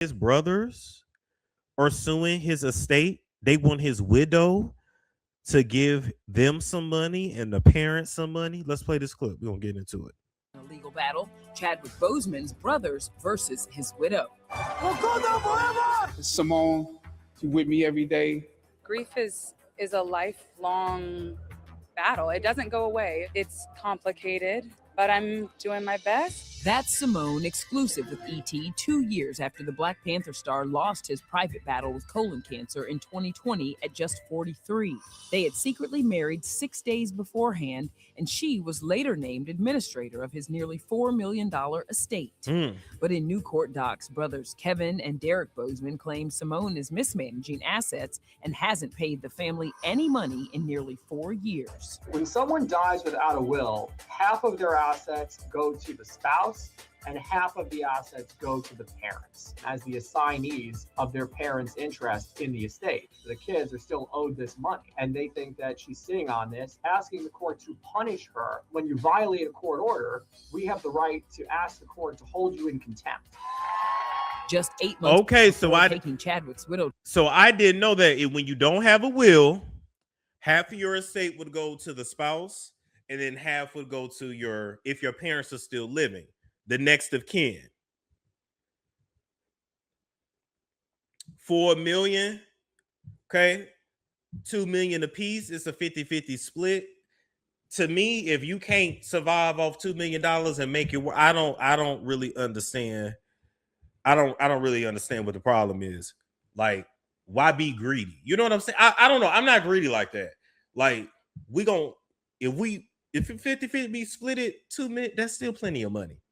his brothers are suing his estate. They want his widow to give them some money and the parents some money. Let's play this clip. We're going to get into it. A legal battle, Chadwick Boseman's brothers versus his widow. Simone, she with me every day. Grief is a lifelong battle. It doesn't go away. It's complicated, but I'm doing my best. That's Simone, exclusive with ET, 2 years after the Black Panther star lost his private battle with colon cancer in 2020 at just 43. They had secretly married 6 days beforehand, and she was later named administrator of his nearly $4 million estate. But in new court docs, brothers Kevin and Derek Boseman claim Simone is mismanaging assets and hasn't paid the family any money in nearly 4 years. When someone dies without a will, half of their assets go to the spouse and half of the assets go to the parents as the assignees of their parents' interest in the estate. The kids are still owed this money, and they think that she's sitting on this, asking the court to punish her. When you violate a court order, we have the right to ask the court to hold you in contempt. Just 8 months before taking Chadwick's widow. So I didn't know that when you don't have a will, half of your estate would go to the spouse, and then half would go to if your parents are still living, the next of kin. 4 million, okay, 2 million apiece. It's a 50-50 split. To me, if you can't survive off $2 million and make it work, I don't really understand. I don't really understand what the problem is. Like, why be greedy? You know what I'm saying? I don't know. I'm not greedy like that. Like, if 50-50 be split it 2 million, that's still plenty of money.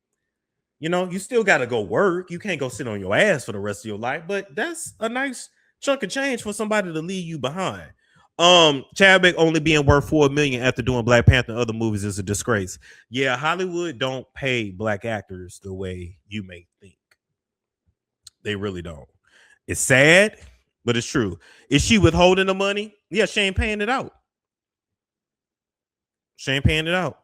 You know, you still got to go work. You can't go sit on your ass for the rest of your life, but that's a nice chunk of change for somebody to leave you behind. Chadwick only being worth $4 million after doing Black Panther and other movies is a disgrace. Yeah, Hollywood don't pay black actors the way you may think. They really don't. It's sad, but it's true. Is she withholding the money? Yeah, she ain't paying it out. She ain't paying it out.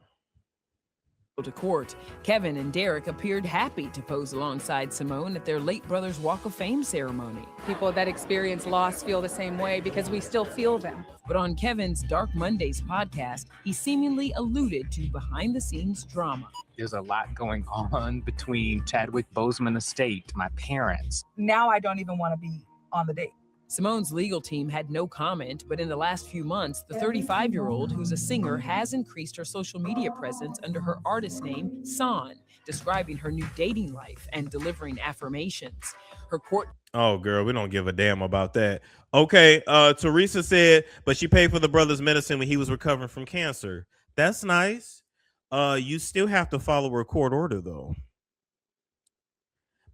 To court, Kevin and Derek appeared happy to pose alongside Simone at their late brother's Walk of Fame ceremony. People that experience loss feel the same way because we still feel them. But on Kevin's Dark Mondays podcast, he seemingly alluded to behind-the-scenes drama. There's a lot going on between Chadwick Boseman estate, my parents. Now I don't even want to be on the date. Simone's legal team had no comment, but in the last few months, the 35-year-old, who's a singer, has increased her social media presence under her artist name, San, describing her new dating life and delivering affirmations. Her court... Oh, girl, we don't give a damn about that. Okay, Teresa said, but she paid for the brother's medicine when he was recovering from cancer. That's nice. You still have to follow her court order, though.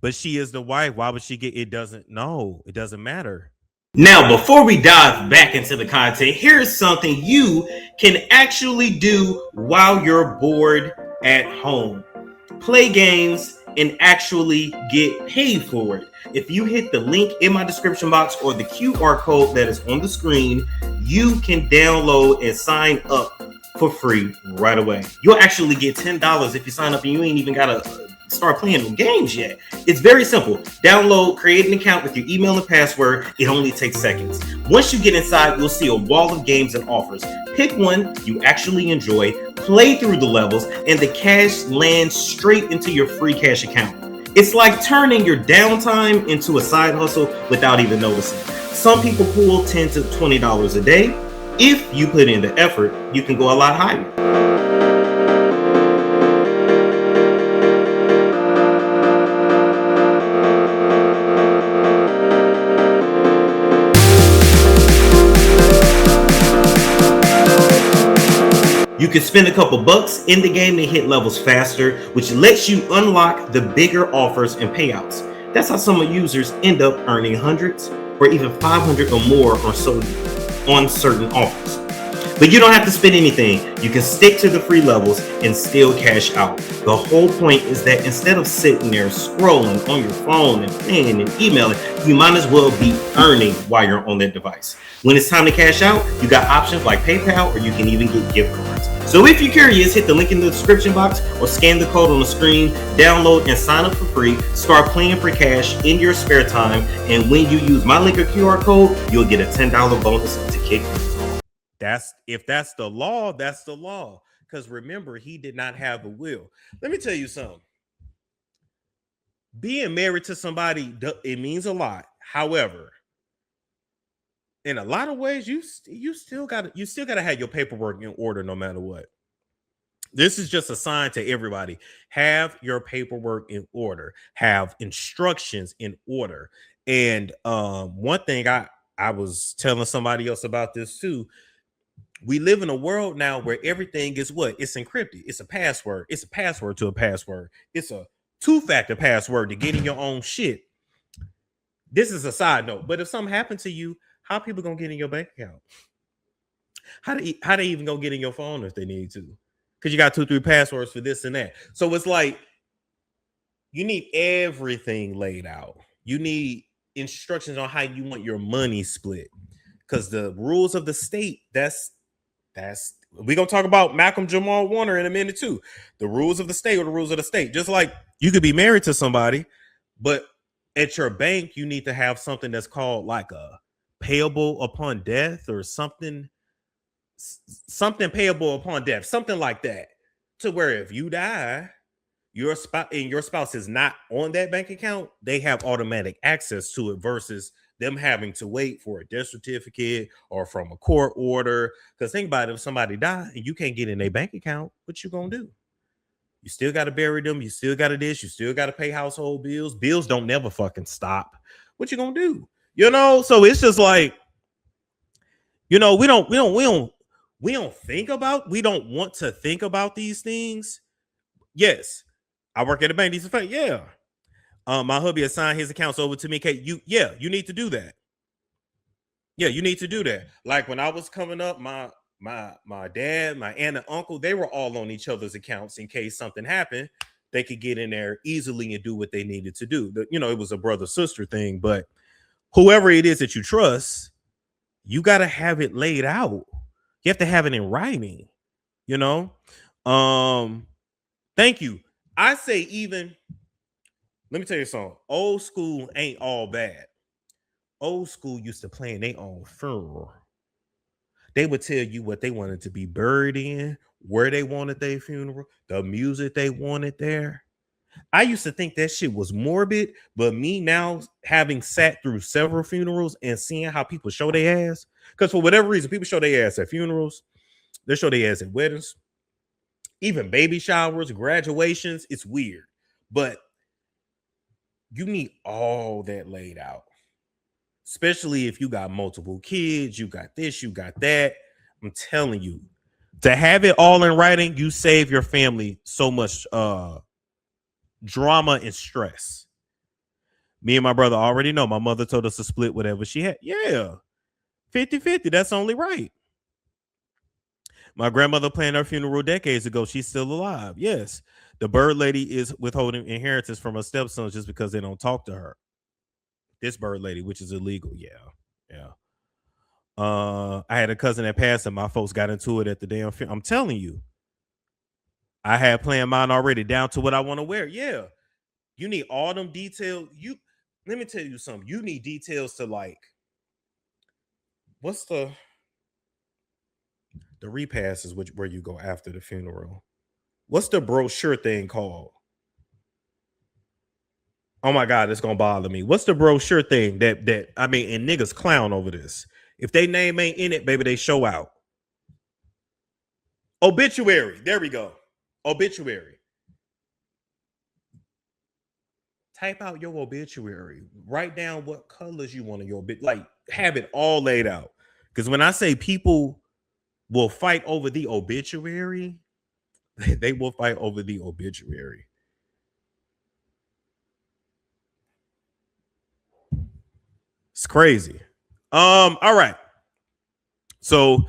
But she is the wife. Why would she get... It doesn't matter. Now, before we dive back into the content, here's something you can actually do while you're bored at home. Play games and actually get paid for it. If you hit the link in my description box or the QR code that is on the screen, you can download and sign up for free right away. You'll actually get $10 if you sign up and you ain't even got to start playing the games yet. It's very simple. Download, create an account with your email and password. It only takes seconds. Once you get inside, you'll see a wall of games and offers. Pick one you actually enjoy, play through the levels, and the cash lands straight into your free cash account. It's like turning your downtime into a side hustle without even noticing. Some people pull $10 to $20 a day. If you put in the effort, you can go a lot higher. You can spend a couple bucks in the game to hit levels faster, which lets you unlock the bigger offers and payouts. That's how some users end up earning hundreds or even 500 or more on certain offers. But you don't have to spend anything. You can stick to the free levels and still cash out. The whole point is that instead of sitting there scrolling on your phone and playing and emailing, you might as well be earning while you're on that device. When it's time to cash out, you got options like PayPal, or you can even get gift cards. So if you're curious, hit the link in the description box or scan the code on the screen, download and sign up for free. Start playing for cash in your spare time. And when you use my link or QR code, you'll get a $10 bonus to kick things off. If that's the law, that's the law. Because remember, he did not have a will. Let me tell you something. Being married to somebody, it means a lot. However, in a lot of ways, you still gotta have your paperwork in order no matter what. This is just a sign to everybody. Have your paperwork in order. Have instructions in order. And one thing I was telling somebody else about this too. We live in a world now where everything is what? It's encrypted. It's a password. It's a password to a password. It's a two-factor password to get in your own shit. This is a side note. But if something happened to you, how are people gonna get in your bank account? How they even gonna get in your phone if they need to? Because you got 2-3 passwords for this and that. So it's like you need everything laid out. You need instructions on how you want your money split. Because the rules of the state, that's we're gonna talk about Malcolm Jamal Warner in a minute too. The rules of the state or the rules of the state. Just like you could be married to somebody, but at your bank, you need to have something that's called like a payable upon death or something payable upon death, something like that. To where if you die, your spouse is not on that bank account, they have automatic access to it versus them having to wait for a death certificate or from a court order. Because think about it, if somebody died and you can't get in their bank account, what you gonna do? You still got to bury them. You still got to this. You still got to pay household bills. Bills don't never fucking stop. What you gonna do? You know, so it's just like, you know, we don't want to think about these things. Yes, I work at a bank. These are fake. Yeah. My hubby assigned his accounts over to me. You need to do that. Yeah, you need to do that. Like when I was coming up, my dad, my aunt, and uncle, they were all on each other's accounts in case something happened. They could get in there easily and do what they needed to do. It was a brother-sister thing, but whoever it is that you trust, you got to have it laid out. You have to have it in writing, Thank you. I say even, let me tell you something. Old school ain't all bad. Old school used to plan their own funeral. They would tell you what they wanted to be buried in, where they wanted their funeral, the music they wanted there. I used to think that shit was morbid, but me now having sat through several funerals and seeing how people show their ass, because for whatever reason, people show their ass at funerals, they show their ass at weddings, even baby showers, graduations. It's weird, but you need all that laid out, especially if you got multiple kids, you got this, you got that. I'm telling you, to have it all in writing, you save your family so much drama and stress. Me and my brother already know my mother told us to split whatever she had. Yeah, 50-50. That's only right. My grandmother planned her funeral decades ago. She's still alive. Yes. The bird lady is withholding inheritance from her stepsons just because they don't talk to her. This bird lady, which is illegal. Yeah. I had a cousin that passed and my folks got into it at the damn funeral. I'm telling you. I had planned mine already down to what I want to wear. Yeah. You need all them details. Let me tell you something. You need details to like, what's the repass is where you go after the funeral. What's the brochure thing called? Oh my God, it's gonna bother me. What's the brochure thing that and niggas clown over this? If they name ain't in it, baby, they show out. Obituary. There we go. Obituary. Type out your obituary. Write down what colors you want in your like have it all laid out. Because when I say people will fight over the obituary, they will fight over the obituary. It's crazy. All right. So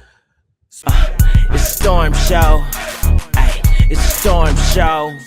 it's a storm show. Ay, it's a storm show.